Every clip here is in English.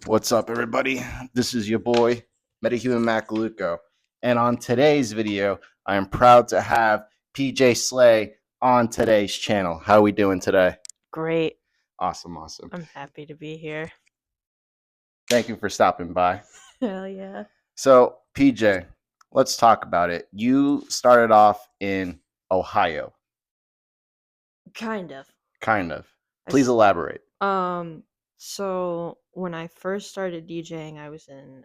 What's up, everybody? This is your boy, Metahuman Macaluco. And on today's video, I am proud to have PJ Slae on today's channel. How are we doing today? Great. Awesome. I'm happy to be here. Thank you for stopping by. Hell yeah. So, PJ, let's talk about it. You started off in Ohio. Kind of. Kind of. Please elaborate. So when I first started DJing, I was in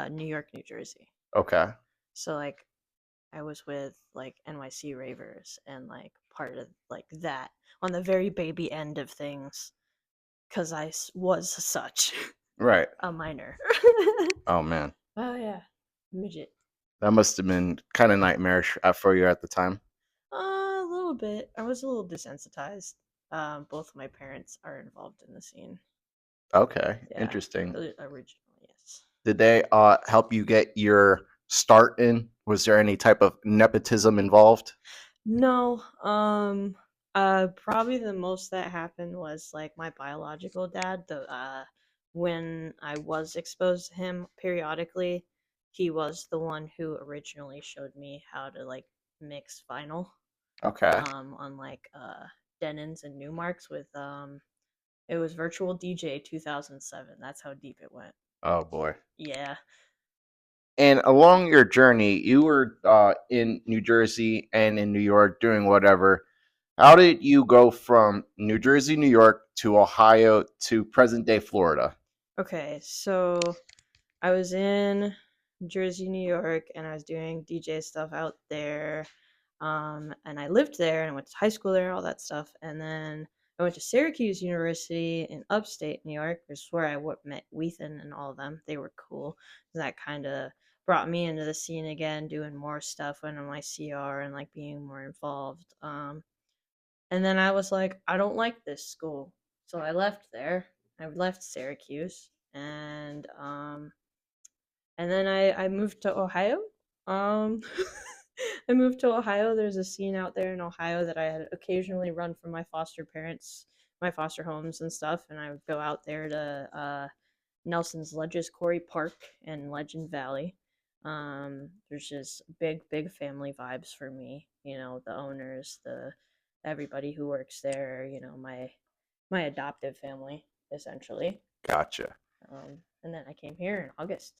New York, New Jersey. Okay. So like I was with like NYC ravers and like part of like that on the very baby end of things because was such Right. a minor. Oh, man. Oh yeah, midget. That must have been kind of nightmarish for you at the time. A little bit. I was a little desensitized. Both of my parents are involved in the scene. Okay. Yeah, Interesting. originally, yes. Did they help you get your start in? Was there any type of nepotism involved? No, probably the most that happened was like my biological dad. When I was exposed to him periodically, he was the one who originally showed me how to like mix vinyl. Okay. On like Denons and Newmarks with it was Virtual DJ 2007. That's how deep it went. Oh boy. Yeah. And along your journey, you were in New Jersey and in New York doing whatever. How did you go from New Jersey, New York to Ohio to present day Florida? Okay, so I was in Jersey, New York, and I was doing DJ stuff out there. And I lived there and I went to high school there, all that stuff. And then I went to Syracuse University in upstate New York, which is where I met Weathen and all of them. They were cool. That kind of brought me into the scene again, doing more stuff under my CR and like being more involved. And then I was like, I don't like this school. So I left there. I left Syracuse and then I moved to Ohio. Um, I moved to Ohio. There's a scene out there in Ohio that I had occasionally run from my foster parents, my foster homes and stuff, and I would go out there to Nelson's Ledges Quarry Park and Legend Valley. There's just big family vibes for me. You know, the owners, the everybody who works there. You know, my adoptive family essentially. Gotcha. And then I came here in August.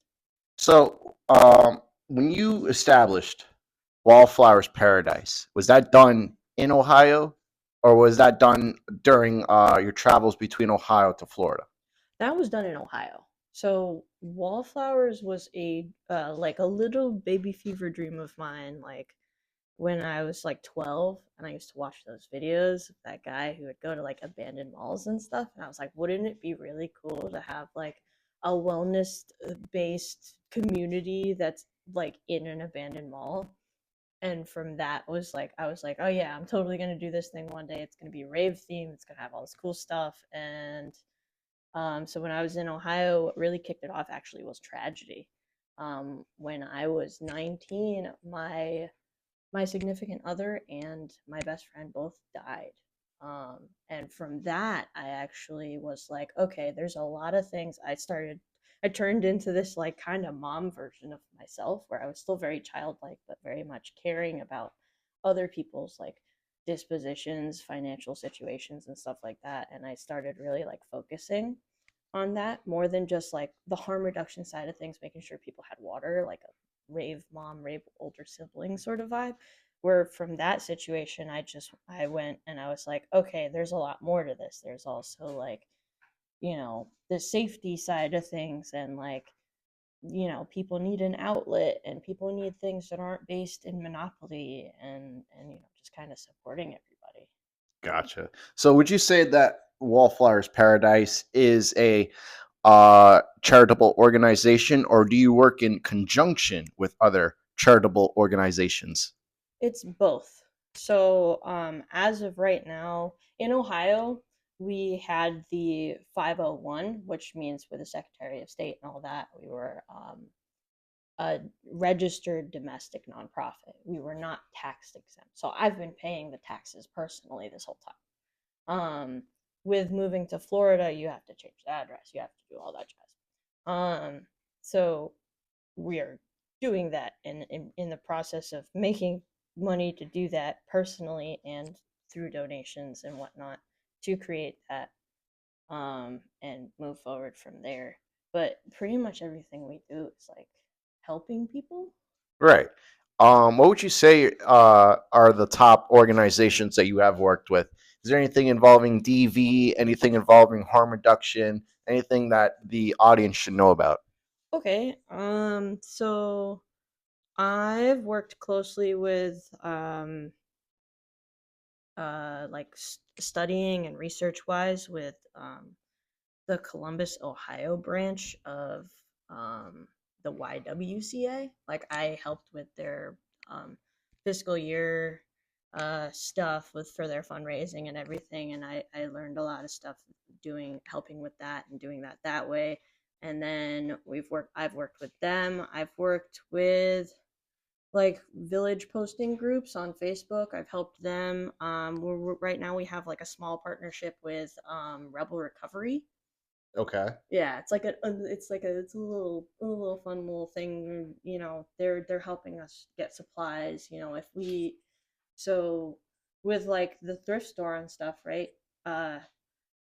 So, when you established Wallflower's Paradise, was that done in Ohio, or was that done during your travels between Ohio to Florida? That was done in Ohio. So Wallflowers was a like a little baby fever dream of mine. Like when I was like 12, and I used to watch those videos of that guy who would go to like abandoned malls and stuff. And I was like, wouldn't it be really cool to have like a wellness based community that's like in an abandoned mall? And from that was like I was like, oh yeah, I'm totally gonna do this thing one day. It's gonna be rave themed. It's gonna have all this cool stuff. And so when I was in Ohio, what really kicked it off actually was tragedy. When I was 19, my significant other and my best friend both died. And from that, I actually was like, okay, there's a lot of things. I turned into this like kind of mom version of myself where I was still very childlike, but very much caring about other people's like dispositions, financial situations, and stuff like that. And I started really like focusing on that more than just like the harm reduction side of things, making sure people had water, like a rave mom, rave older sibling sort of vibe. Where from that situation, I went and I was like, okay, there's a lot more to this. There's also like, you know, the safety side of things and like, you know, people need an outlet and people need things that aren't based in monopoly and you know, just kind of supporting everybody. Gotcha. So, would you say that Wallflowers Paradise is a charitable organization, or do you work in conjunction with other charitable organizations? It's both. So, as of right now, in Ohio, we had the 501, which means with the Secretary of State and all that, we were a registered domestic nonprofit. We were not tax exempt. So I've been paying the taxes personally this whole time. with moving to Florida, you have to change the address. You have to do all that jazz. So we are doing that in the process of making money to do that personally and through donations and whatnot to create that and move forward from there. But pretty much everything we do is like helping people. Right. What would you say are the top organizations that you have worked with? Is there anything involving DV, anything involving harm reduction, anything that the audience should know about? Okay, so I've worked closely with like studying and research wise with the Columbus, Ohio branch of um, the YWCA. Like I helped with their um, fiscal year stuff with for their fundraising and everything, and I learned a lot of stuff doing helping with that and doing that way. And then I've worked with them. I've worked with like village posting groups on Facebook. I've helped them. Right now we have like a small partnership with Rebel Recovery. Okay. Yeah, it's a little fun little thing. You know, they're helping us get supplies. You know, if we so with like the thrift store and stuff, right? Uh,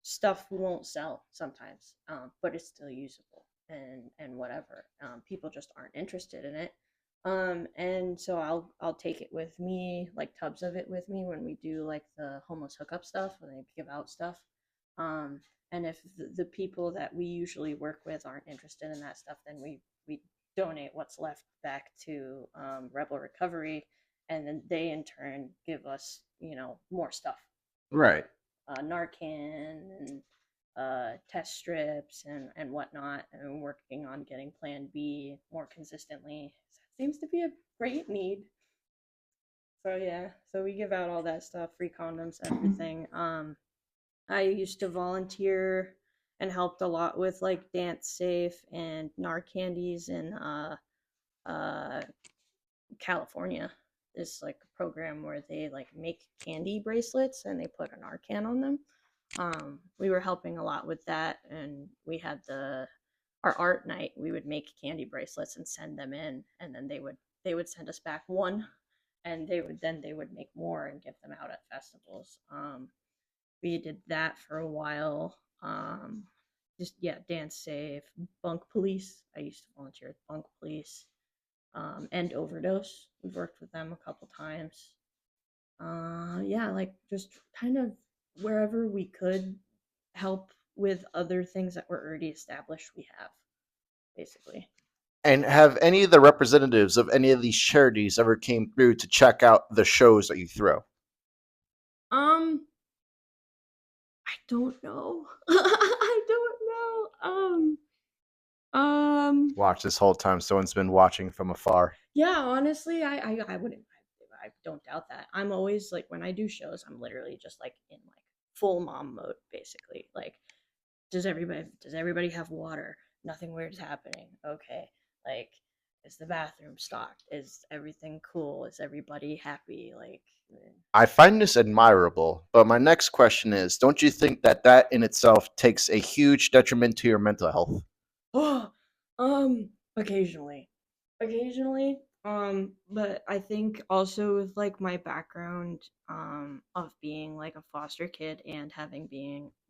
Stuff won't sell sometimes, but it's still usable and whatever. People just aren't interested in it. And so I'll take it with me, like tubs of it with me when we do like the homeless hookup stuff when they give out stuff. Um, and if the people that we usually work with aren't interested in that stuff, then we donate what's left back to Rebel Recovery, and then they in turn give us more stuff Right. Narcan and test strips and whatnot, and working on getting Plan B more consistently. Seems to be a great need. So yeah, so we give out all that stuff, free condoms, everything. I used to volunteer and helped a lot with like Dance Safe and Narcandies in uh, California. This like program where they like make candy bracelets and they put an Narcan on them. We were helping a lot with that, and we had our art night. We would make candy bracelets and send them in, and then they would send us back one, and they would make more and give them out at festivals. We did that for a while. Just yeah, Dance Safe, Bunk Police. I used to volunteer at Bunk Police, and Overdose. We've worked with them a couple times. Yeah, like just kind of wherever we could help with other things that were already established, we have basically. And have any of the representatives of any of these charities ever came through to check out the shows that you throw? Um, I don't know. I don't know. Watch this whole time. Someone's been watching from afar. Yeah, honestly, I wouldn't. I don't doubt that. I'm always like when I do shows, I'm literally just like in like full mom mode, basically. Like, does everybody have water? Nothing weird's happening. Okay. Like, is the bathroom stocked? Is everything cool? Is everybody happy? Like, I find this admirable, but my next question is, don't you think that that in itself takes a huge detriment to your mental health? oh, occasionally, occasionally. But I think also with like my background, of being like a foster kid and having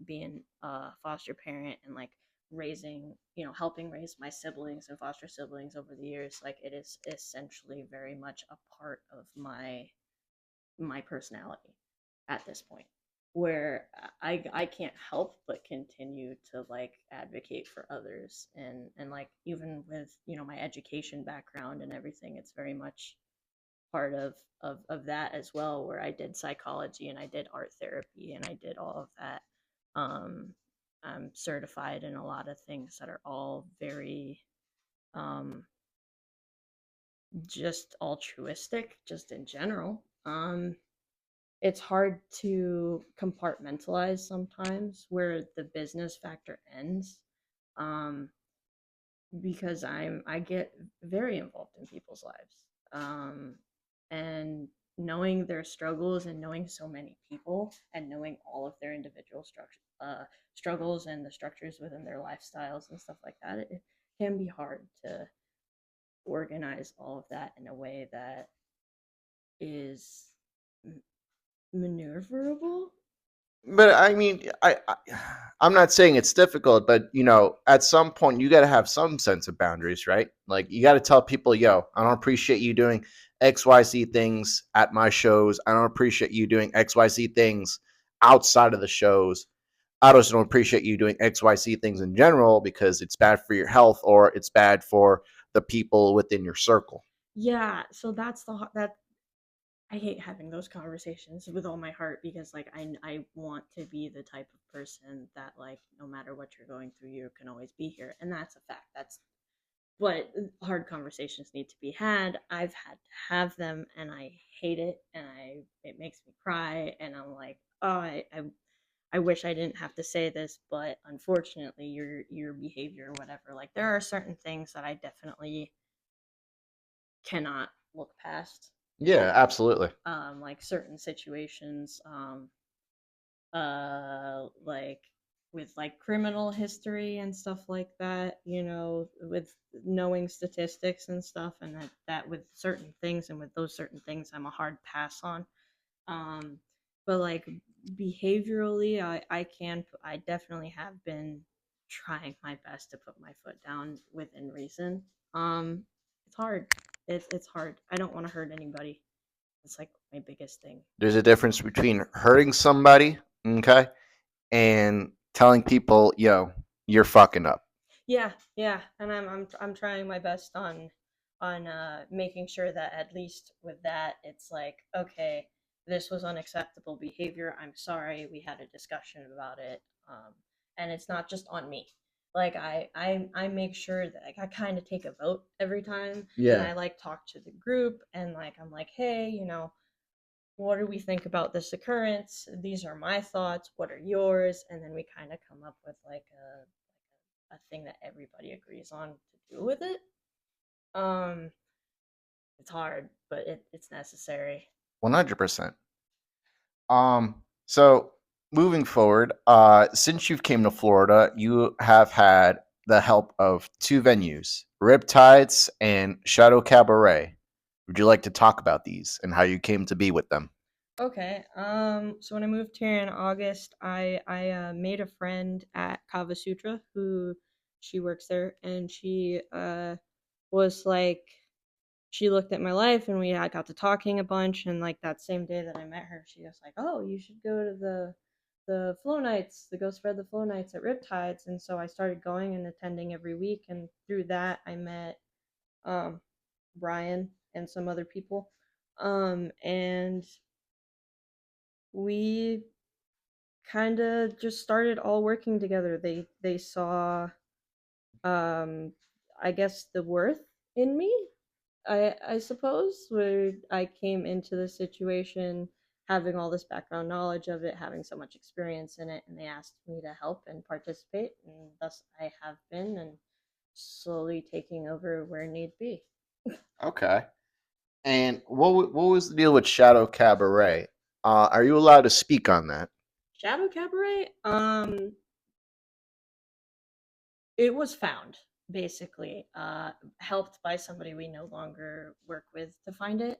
being a foster parent and like raising, helping raise my siblings and foster siblings over the years, like it is essentially very much a part of my personality at this point where I can't help but continue to like advocate for others and like even with my education background and everything, it's very much part of that as well, where I did psychology and I did art therapy and I did all of that. I'm certified in a lot of things that are all very um just altruistic just in general. It's hard to compartmentalize sometimes where the business factor ends, um, because I get very involved in people's lives, um, and knowing their struggles and knowing so many people and knowing all of their individual struggles and the structures within their lifestyles and stuff like that, it can be hard to organize all of that in a way that is maneuverable. But I mean, I'm not saying it's difficult, but at some point you got to have some sense of boundaries, right? Like you got to tell people, "Yo, I don't appreciate you doing XYZ things at my shows. I don't appreciate you doing XYZ things outside of the shows. I just don't appreciate you doing XYZ things in general because it's bad for your health or it's bad for the people within your circle." Yeah, so that's that I hate having those conversations with all my heart because like I want to be the type of person that like no matter what you're going through you can always be here, and that's a fact. That's but hard conversations need to be had. I've had to have them and I hate it, and I it makes me cry, and I'm like, "Oh, I wish I didn't have to say this, but unfortunately your behavior or whatever, like there are certain things that I definitely cannot look past, Yeah, absolutely. like certain situations, like with like criminal history and stuff like that, with knowing statistics and stuff, and that with certain things and with those certain things I'm a hard pass on. um but like behaviorally, I definitely have been trying my best to put my foot down within reason. It's hard. It's hard. I don't want to hurt anybody. It's like my biggest thing. There's a difference between hurting somebody, okay, and telling people, "Yo, you're fucking up." Yeah, yeah, and I'm trying my best on making sure that at least with that, it's like, okay, this was unacceptable behavior. I'm sorry. We had a discussion about it, and it's not just on me. Like I make sure that like, I kind of take a vote every time, and Yeah. I like talk to the group, and like I'm like, hey, what do we think about this occurrence? These are my thoughts. What are yours? And then we kind of come up with like a thing that everybody agrees on to do with it. Um, it's hard, but it's necessary. 100%. So moving forward, since you've came to Florida, you have had the help of two venues, Riptides and Shadow Cabaret. Would you like to talk about these and how you came to be with them? Okay. So when I moved here in August, I made a friend at Kava Sutra who she works there, and she was like, she looked at my life, and we got to talking a bunch, and like that same day that I met her, she was like, "Oh, you should go to the flow nights, the Go Spread the Flow nights at Riptides." And so I started going and attending every week, and through that I met um Brian and some other people. And we kind of just started all working together. They saw, um I guess, the worth in me. I suppose, where I came into the situation having all this background knowledge of it, having so much experience in it, and they asked me to help and participate, and thus I have been, and slowly taking over where need be. Okay. And what was the deal with Shadow Cabaret? Are you allowed to speak on that? Shadow Cabaret, it was found, basically, helped by somebody we no longer work with to find it.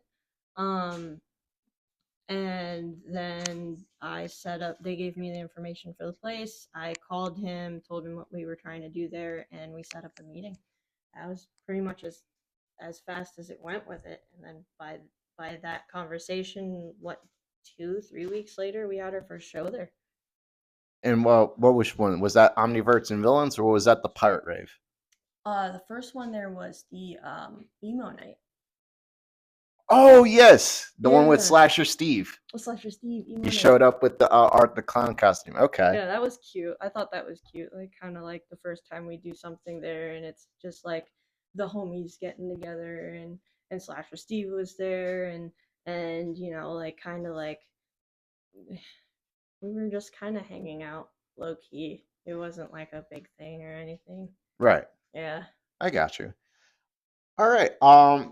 Um, and then I set up, they gave me the information for the place. I called him, told him what we were trying to do there, and we set up a meeting. That was pretty much as fast as it went with it. And then by that conversation, what, 2 3 weeks later, we had our first show there. And what which one was that? Omniverts and Villains, or was that the Pirate Rave? The first one there was the emo night. Oh yes, the one with Yeah, Slasher Steve. Slasher Steve emo He night. showed up with the Art the Clown costume. Okay. Yeah, that was cute. I thought that was cute. Like kind of like the first time we do something there, and it's just like the homies getting together, and Slasher Steve was there, and like kind of like we were just kind of hanging out low key. It wasn't like a big thing or anything. Right. Yeah. I got you. All right.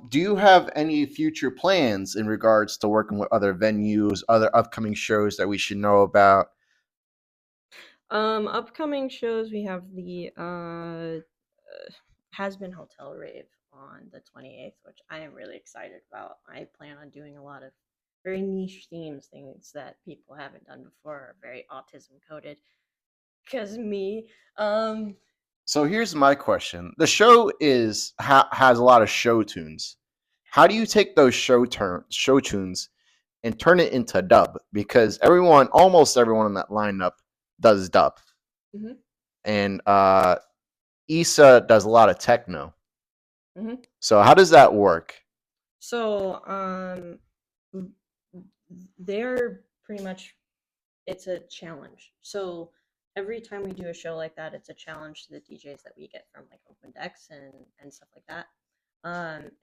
Do you have any future plans in regards to working with other venues, other upcoming shows that we should know about? Upcoming shows we have the Has Been Hotel Rave on the 28th, which I am really excited about. I plan on doing a lot of very niche themes, things that people haven't done before, are very autism coded. Cause me, So here's my question: the show has a lot of show tunes. How do you take those show tunes and turn it into dub? Because almost everyone in that lineup does dub, mhm, and Issa does a lot of techno. mhm. So how does that work? So they're pretty much, it's a challenge. So every time we do a show like that, it's a challenge to the DJs that we get from like Open Decks and stuff like that.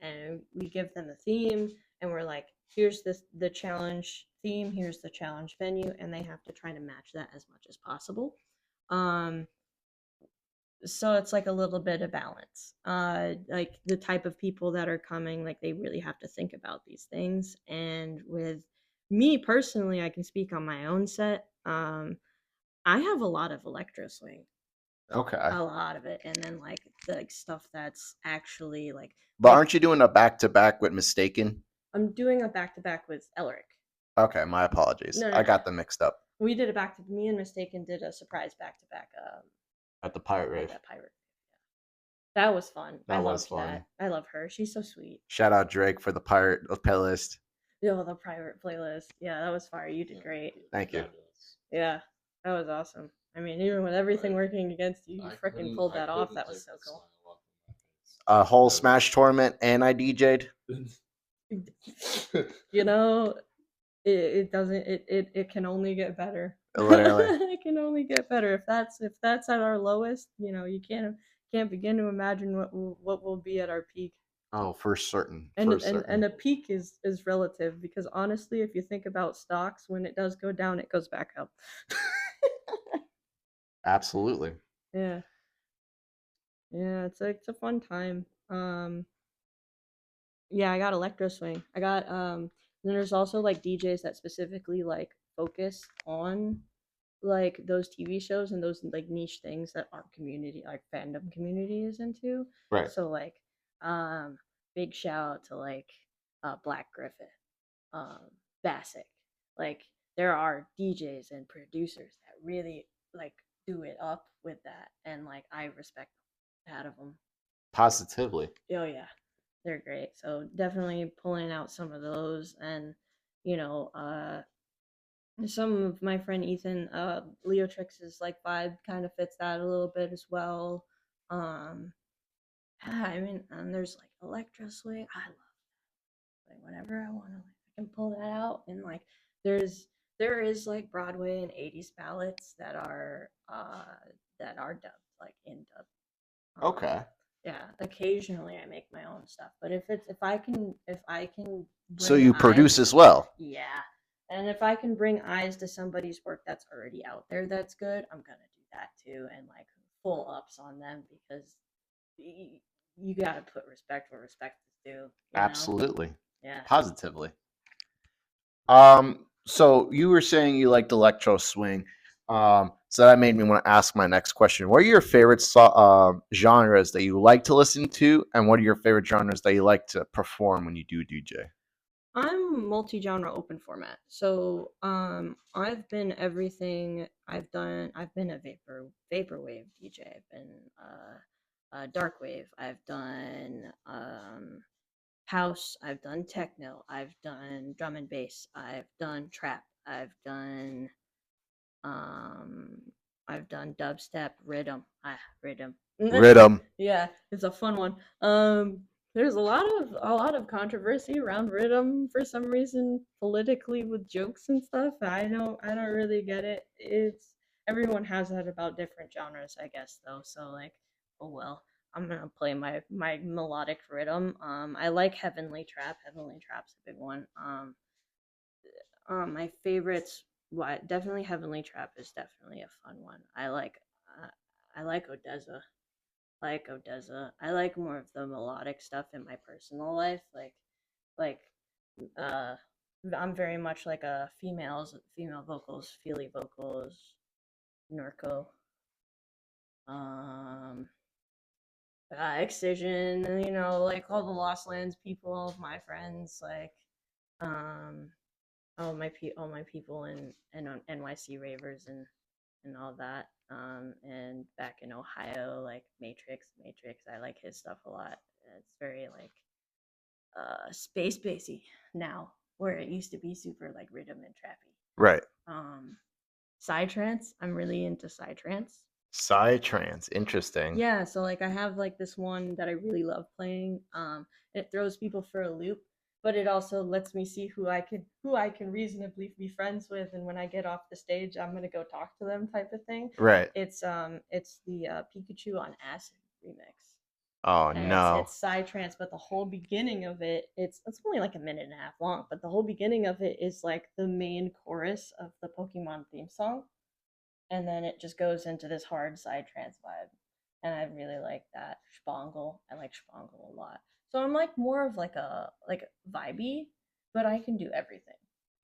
And we give them a theme, and we're like, here's the challenge theme, here's the challenge venue, and they have to try to match that as much as possible. Um, so it's like a little bit of balance. Like the type of people that are coming, like they really have to think about these things. And with me personally, I can speak on my own set. I have a lot of electro swing, Okay, a lot of it, and then like stuff that's actually but like aren't you doing a back to back with Mistaken? I'm doing a back to back with Elric. Okay, my apologies. No, no, I no. got them mixed up We did a back to me and Mistaken did a surprise back to back at the Pirate at Rave. that pirate. That was fun. I That was loved fun. that. I love her. She's so sweet. Shout out Drake for the Pirate of playlist. Yo, the pirate playlist. Yeah, that was fire. You did great. Thank you. Yeah, that was awesome. I mean, even with everything working against you, you freaking pulled that off. That was so cool. A whole Smash tournament, and I DJ'd. You know, it doesn't. It can only get better. Literally. It can only get better. If that's at our lowest, you can't begin to imagine what will be at our peak. Oh, for certain. And For and certain. a peak is relative, because honestly, if you think about stocks, when it does go down, it goes back up. Absolutely. Yeah, yeah, it's a fun time. Yeah, I got electro swing. I got then there's also like DJs that specifically like focus on like those TV shows and those like niche things that our community, like fandom community, is into. Right. So like um big shout out to like Black Griffith, um Bassick. Like there are DJs and producers that really like do it up with that, and like I respect that of them. Positively. Oh yeah, they're great. So definitely pulling out some of those, and you know, some of my friend Ethan, Leotrix's like vibe kind of fits that a little bit as well. Yeah, I mean, and there's like electro swing. I love like whenever I want to, like I can pull that out, and like there's there is like Broadway and 80s ballads that are dubbed, like in dub. Um, Okay. yeah, occasionally I make my own stuff, but if I can So bring you produce eyes, as well. yeah, and if I can bring eyes to somebody's work that's already out there that's good, I'm gonna do that too, and like full ups on them, because you gotta put respect where respect is due, you know? Absolutely. Yeah. Positively. So you were saying you liked electro swing. So that made me want to ask my next question. What are your favorite genres that you like to listen to, and what are your favorite genres that you like to perform when you do DJ? I'm multi-genre open format. So I've been everything. I've been a vaporwave DJ. I've been dark wave. I've done house. I've done techno. I've done drum and bass. I've done trap. Um I've done dubstep, rhythm. Rhythm. Yeah, it's a fun one. There's a lot of controversy around rhythm for some reason, politically, with jokes and stuff. I don't really get it. It's Everyone has that about different genres, I guess, though. So like, oh well. I'm gonna play my melodic rhythm. I like Heavenly Trap. Heavenly Trap's a big one. My favorites, what definitely Heavenly Trap is definitely a fun one. I like Odessa. like Odessa. I like more of the melodic stuff in my personal life. Like uh I'm very much like a female vocals, feely vocals, Norco. Um Excision, like all the Lost Lands people, all of my friends, like um all my people in on NYC ravers and all that. And back in Ohio, like Matrix, I like his stuff a lot. It's very like space basey now, where it used to be super like rhythm and trappy. Right. Um, Psytrance, I'm really into Psytrance. Psytrance, interesting. Yeah, so like I have like this one that I really love playing. It throws people for a loop, but it also lets me see who I can reasonably be friends with, and when I get off the stage, I'm gonna go talk to them type of thing. Right. It's the Pikachu on Acid remix, Oh and no. it's Psytrance, but the whole beginning of it, it's only like a minute and a half long, but the whole beginning of it is like the main chorus of the Pokemon theme song, and then it just goes into this hard side trance vibe, and I really like that. Spangle, I like Spangle a lot. So I'm like more of like vibey, but I can do everything.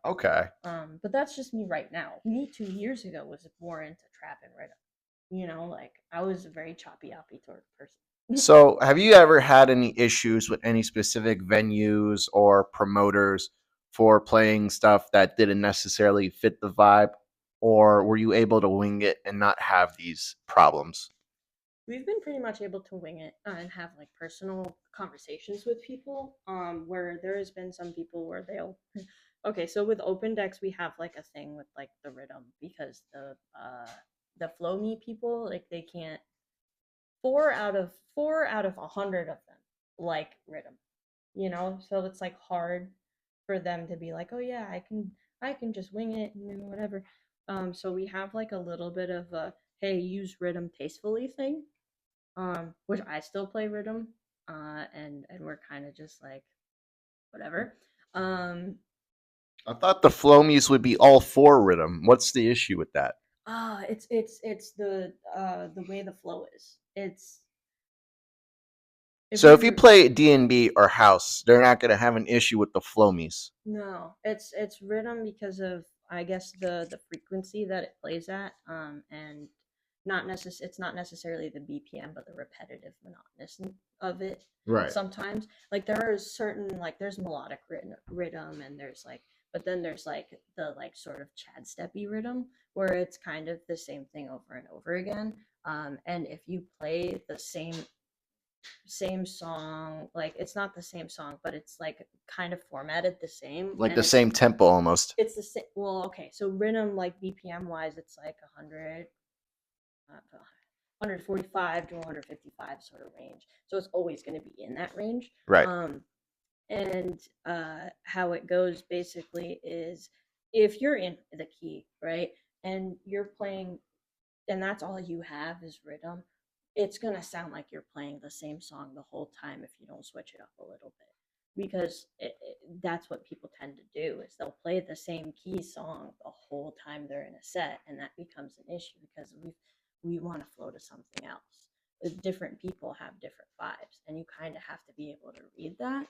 Okay. But that's just me right now. Me 2 years ago was more into trap and rhythm. Like I was a very choppy uppy sort of person. So, have you ever had any issues with any specific venues or promoters for playing stuff that didn't necessarily fit the vibe? Or were you able to wing it and not have these problems? We've been pretty much able to wing it and have like personal conversations with people. Where there has been some people where they'll okay, so with open decks we have like a thing with like the rhythm, because the flow me people, like they can't, four out of 100 of them like rhythm, so it's like hard for them to be like, oh yeah, I can just wing it and whatever. So we have like a little bit of a, hey, use rhythm tastefully thing, which I still play rhythm, and we're kind of just like whatever. Um, I thought the Flomies would be all for rhythm. What's the issue with that? it's the way the flow is. It's if So, if you you're play D&B or house, they're not going to have an issue with the Flomies. No, it's rhythm because of, I guess, the frequency that it plays at, and it's not necessarily the BPM, but the repetitive monotonous of it. Right. Sometimes, like there are certain, like there's melodic rhythm, and there's like, but then there's like the like sort of Chad steppy rhythm where it's kind of the same thing over and over again. And if you play the same song, like it's not the same song, but it's like kind of formatted the same, Like and the same tempo almost. it's the same. Well, okay, so rhythm, like BPM wise, it's like 145 to 155 sort of range, so it's always going to be in that range. Right. And how it goes basically is, if you're in the key, right, and you're playing, and that's all you have is rhythm, it's going to sound like you're playing the same song the whole time if you don't switch it up a little bit. Because that's what people tend to do, is they'll play the same key song the whole time they're in a set, and that becomes an issue because we want to flow to something else. Different people have different vibes, and you kind of have to be able to read that,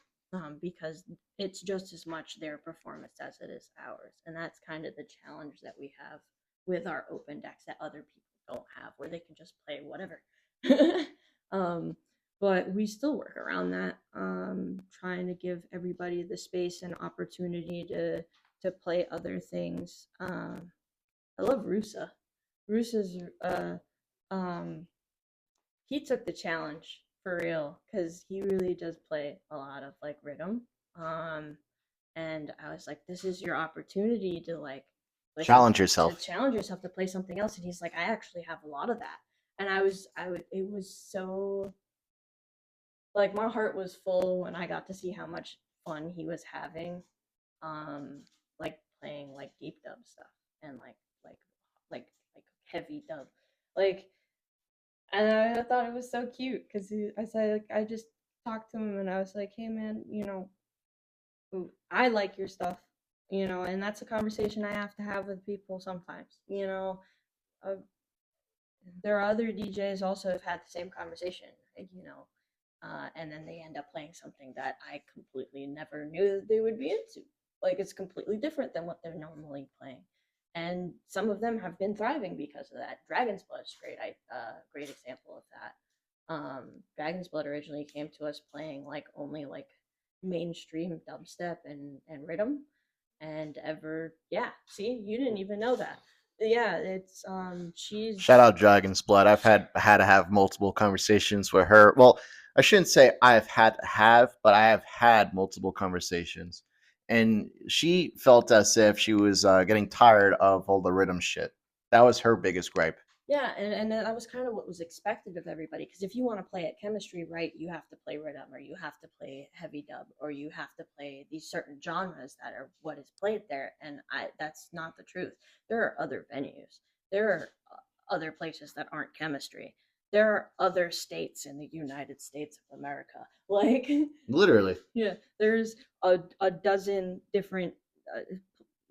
because it's just as much their performance as it is ours, and that's kind of the challenge that we have with our open decks that other people don't have, where they can just play whatever. um, but we still work around that, trying to give everybody the space and opportunity to play other things. I love Rusa. Rusa's um, he took the challenge for real, because he really does play a lot of like rhythm. Um, and I was like, this is your opportunity to like play some, Challenge to yourself. challenge yourself to play something else. And he's like, I actually have a lot of that. And it was so, like, my heart was full when I got to see how much fun he was having, like playing like deep dub stuff, and like like heavy dub, like, and I thought it was so cute because I said, like, I just talked to him and I was like, hey man, I like your stuff, and that's a conversation I have to have with people sometimes. Uh, there are other DJs also have had the same conversation, and then they end up playing something that I completely never knew that they would be into. Like it's completely different than what they're normally playing, and some of them have been thriving because of that. Dragon's Blood is great. Great example of that. Dragon's Blood originally came to us playing like only like mainstream dubstep and rhythm, and ever yeah. See, you didn't even know that. Yeah, it's Shout she's out Dragon's Blood. I've had to have multiple conversations with her. Well, I shouldn't say I've had to have, but I have had multiple conversations, and she felt as if she was getting tired of all the rhythm shit. That was her biggest gripe. yeah, and that was kind of what was expected of everybody. Because if you want to play at chemistry right, you have to play rhythm, or you have to play heavy dub, or you have to play these certain genres that are what is played there. And that's not the truth. There are other venues. There are other places that aren't chemistry. There are other states in the United States of America. Like, Literally. yeah, there's a dozen different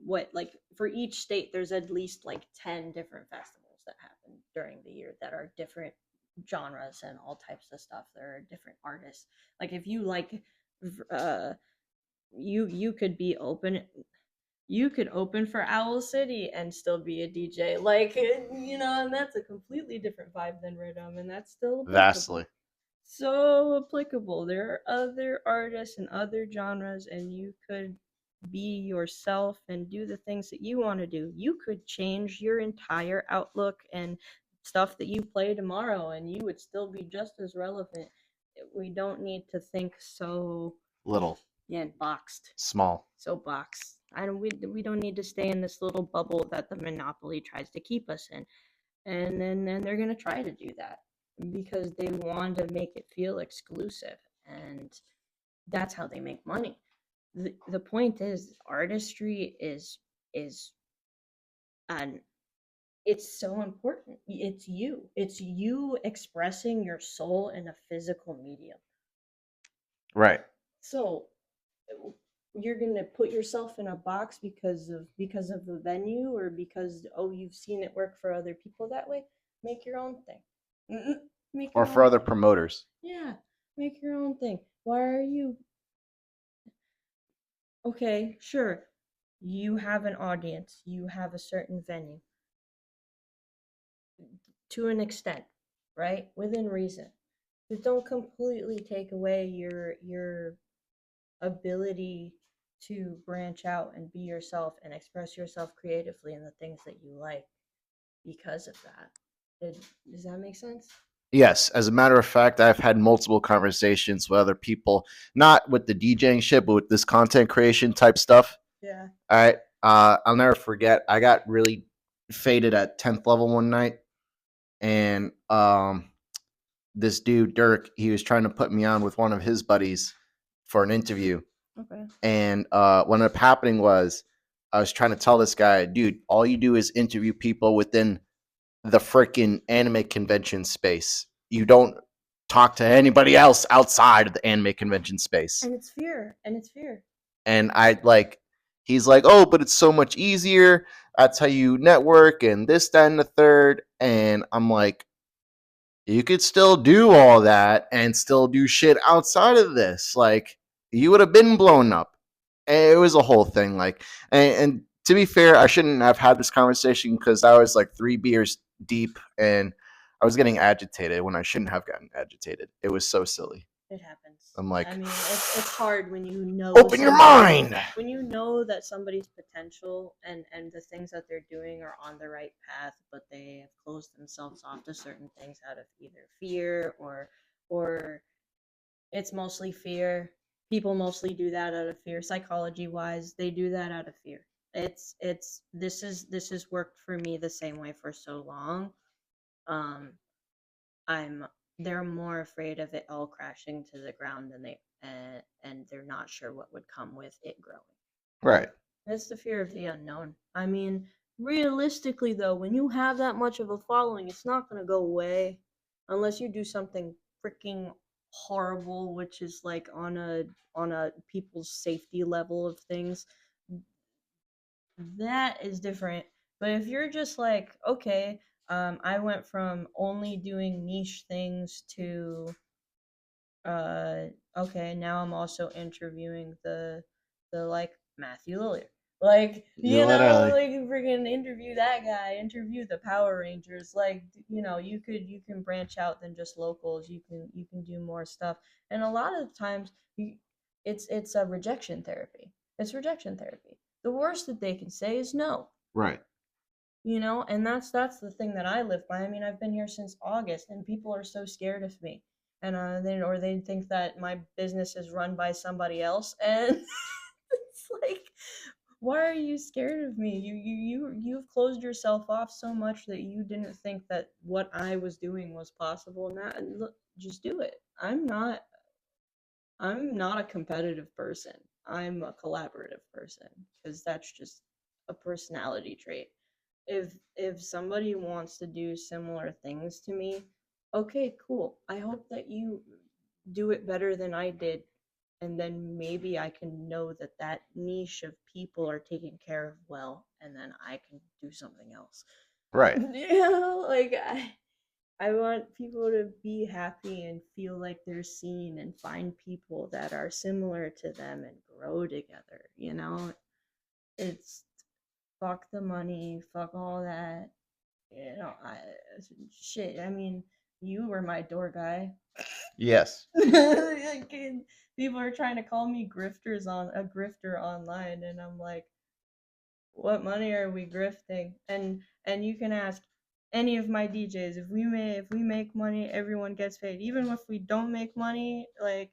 what like for each state there's at least like 10 different festivals that happen during the year that are different genres and all types of stuff. There are different artists. Like if you like uh you could be open, you could open for Owl City and still be a DJ. Like, and that's a completely different vibe than rhythm, and that's still applicable. Vastly. So applicable. There are other artists and other genres, and you could be yourself and do the things that you want to do. You could change your entire outlook and stuff that you play tomorrow, and you would still be just as relevant. We don't need to think so Little. yeah boxed, Small. so boxed. I don't. We don't need to stay in this little bubble that the monopoly tries to keep us in, and then they're gonna try to do that because they want to make it feel exclusive, and that's how they make money. The point is artistry is an it's so important. It's you expressing your soul in a physical medium. Right. So you're gonna put yourself in a box because of the venue, or because you've seen it work for other people that way. Make your own thing. Make Or your for own other thing. promoters. Yeah, make your own thing. Why are you okay? Sure, you have an audience, you have a certain venue to an extent, right? Within reason. But don't completely take away your ability to branch out and be yourself and express yourself creatively in the things that you like because of that. Does that make sense? Yes, as a matter of fact, I've had multiple conversations with other people, not with the DJing shit, but with this content creation type stuff. Yeah. All right. I'll never forget. I got really faded at 10th level one night, and this dude Dirk, he was trying to put me on with one of his buddies for an interview, Okay. and what ended up happening was I was trying to tell this guy, dude, all you do is interview people within the freaking anime convention space. You don't talk to anybody else outside of the anime convention space. And it's fear. And it's fear. And he's like, oh, but it's so much easier. That's how you network and this, that, and the third. And I'm like, you could still do all that and still do shit outside of this. Like, you would have been blown up. And it was a whole thing. Like, and to be fair, I shouldn't have had this conversation because I was like 3 beers deep and I was getting agitated when I shouldn't have gotten agitated. It was so silly. It happens. I'm like, I mean, it's hard when you know open your mind. when you know that somebody's potential and the things that they're doing are on the right path, but they have closed themselves off to certain things out of either fear or it's mostly fear. People mostly do that out of fear. Psychology wise, they do that out of fear. It's this has worked for me the same way for so long. Um, I'm they're more afraid of it all crashing to the ground than and they're not sure what would come with it growing. Right. It's the fear of the unknown. I mean, realistically though, when you have that much of a following, it's not going to go away unless you do something freaking horrible, which is like on a people's safety level of things. That is different. But if you're just like, okay, I went from only doing niche things to uh okay, now I'm also interviewing the like Matthew Lillard. Like, Literally. like freaking interview that guy, interview the Power Rangers. Like, you can branch out than just locals. You can do more stuff. And a lot of times it's a rejection therapy. It's rejection therapy. The worst that they can say is no. Right. And that's the thing that I live by. I mean, I've been here since August, and people are so scared of me, and they think that my business is run by somebody else, and it's like, why are you scared of me? You've closed yourself off so much that you didn't think that what I was doing was possible. Now, look, just do it. I'm not a competitive person. I'm a collaborative person because that's just a personality trait. If somebody wants to do similar things to me, okay, cool. I hope that you do it better than I did, and then maybe I can know that that niche of people are taken care of well, and then I can do something else. Right. Like I want people to be happy and feel like they're seen and find people that are similar to them and grow together. It's fuck the money, fuck all that. I shit. I mean, you were my door guy. Yes. Like, people are trying to call me a grifter online, and I'm like, what money are we grifting? And you can ask any of my DJs, if we make money, everyone gets paid. Even if we don't make money, like,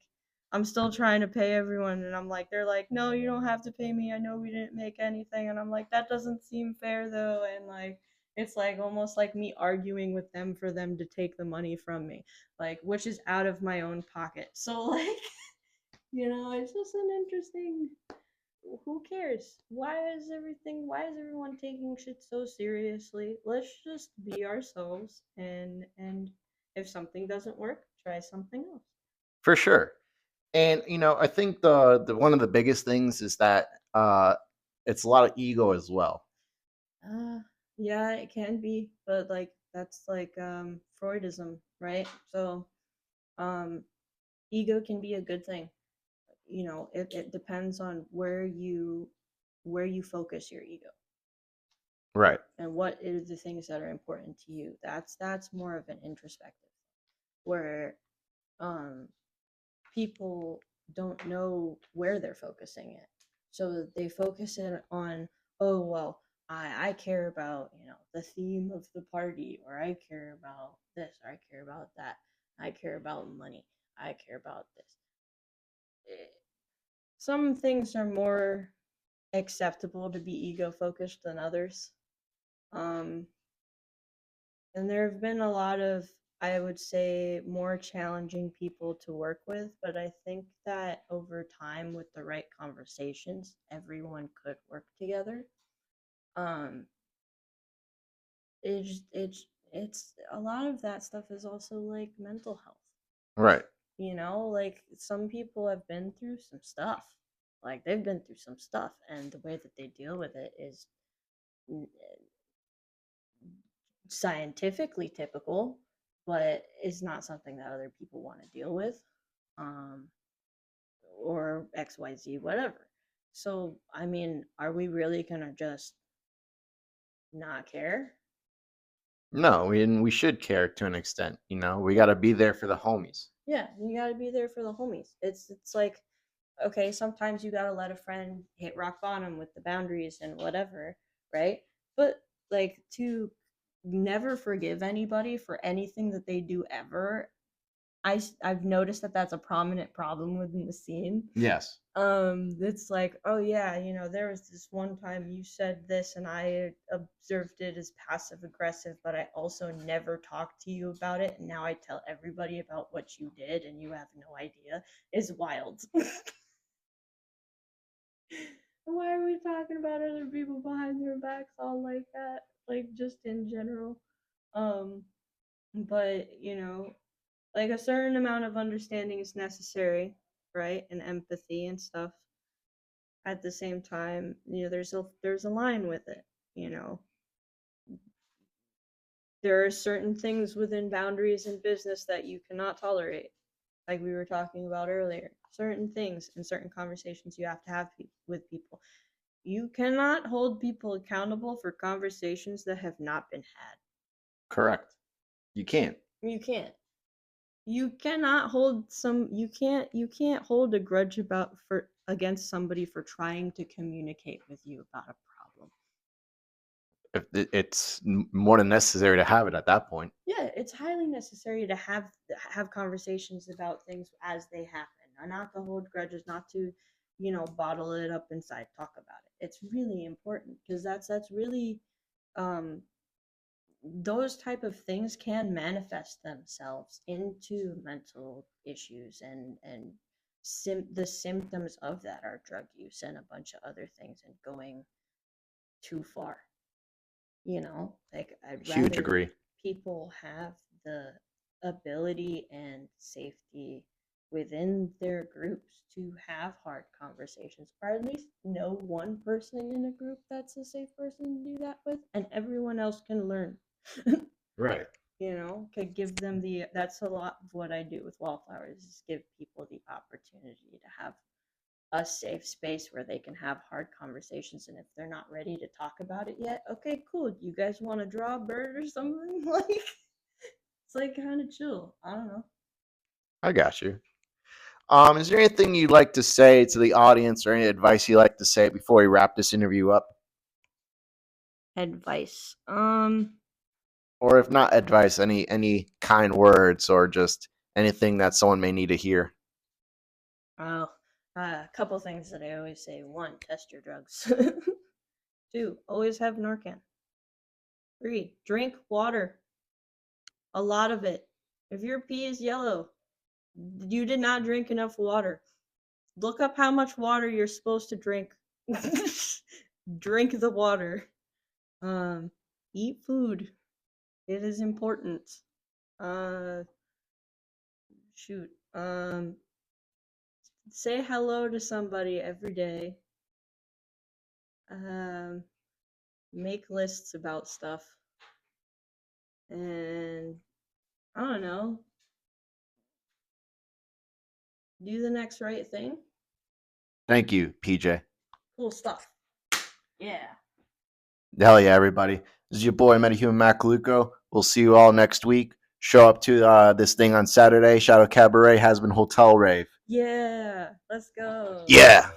I'm still trying to pay everyone, and I'm like, they're like, no, you don't have to pay me. I know we didn't make anything, and I'm like, that doesn't seem fair though, and like, it's like almost like me arguing with them for them to take the money from me, like, which is out of my own pocket. So like, it's just an interesting, who cares? Why is everyone taking shit so seriously? Let's just be ourselves, and if something doesn't work, try something else. For sure. And I think the one of the biggest things is that it's a lot of ego as well. uh yeah, it can be, but like that's like Freudism, right? So um ego can be a good thing. It depends on where you focus your ego, Right. and what are the things that are important to you. That's more of an introspective, where um people don't know where they're focusing it. So they focus it on, oh, well, I care about, the theme of the party, or I care about this, or I care about that. I care about money. I care about this. Some things are more acceptable to be ego focused than others. Um, and there have been a lot of, I would say, more challenging people to work with, but I think that over time, with the right conversations, everyone could work together. Um, it's a lot of that stuff is also like mental health. Right. Like, some people have been through some stuff. Like, they've been through some stuff, and the way that they deal with it is scientifically typical, but it's not something that other people want to deal with, um, or XYZ, whatever. So, I mean, are we really gonna just not care? No, we should care to an extent. We got to be there for the homies. Yeah, you gotta be there for the homies. It's like, okay, sometimes you gotta let a friend hit rock bottom with the boundaries and whatever, right? But like, to never forgive anybody for anything that they do ever, I've noticed that that's a prominent problem within the scene. Yes. It's like, oh yeah, there was this one time you said this, and I observed it as passive aggressive, but I also never talked to you about it, and now I tell everybody about what you did, and you have no idea. Is wild. Why are we talking about other people behind their backs all like that? Like, just in general. Um, but like, a certain amount of understanding is necessary, right? And empathy and stuff. At the same time, there's a line with it, you know. There are certain things within boundaries in business that you cannot tolerate, like we were talking about earlier. Certain things and certain conversations you have to have with people. You cannot hold people accountable for conversations that have not been had. Correct. You can't. You can't. You cannot hold you can't hold a grudge about for against somebody for trying to communicate with you about a problem. It's more than necessary to have it at that point. Yeah, it's highly necessary to have conversations about things as they happen, not to hold grudges, not to, bottle it up inside, talk about it. It's really important because that's really, um, those type of things can manifest themselves into mental issues, and the symptoms of that are drug use and a bunch of other things and going too far. Like, I'd Huge rather agree. people have the ability and safety within their groups to have hard conversations, or at least know one person in a group that's a safe person to do that with, and everyone else can learn. Right. Could give them that's a lot of what I do with Wallflowers, is give people the opportunity to have a safe space where they can have hard conversations. And if they're not ready to talk about it yet, okay, cool. You guys want to draw a bird or something? Like, it's like kind of chill. I don't know. I got you. Is there anything you'd like to say to the audience or any advice you'd like to say before we wrap this interview up? Advice. Or if not advice, any kind words or just anything that someone may need to hear? Oh, a couple things that I always say. One, test your drugs. Two, always have Narcan. Three, drink water. A lot of it. If your pee is yellow, you did not drink enough water. Look up how much water you're supposed to drink. Drink the water. Eat food. It is important. Uh, shoot. Say hello to somebody every day. Um, make lists about stuff. And I don't know. Do the next right thing. Thank you, PJ. Cool stuff. Yeah. Hell yeah, everybody. This is your boy, Metahuman Macaluco. We'll see you all next week. Show up to this thing on Saturday. Shadow Cabaret has been Hotel Rave. Yeah. Let's go. Yeah.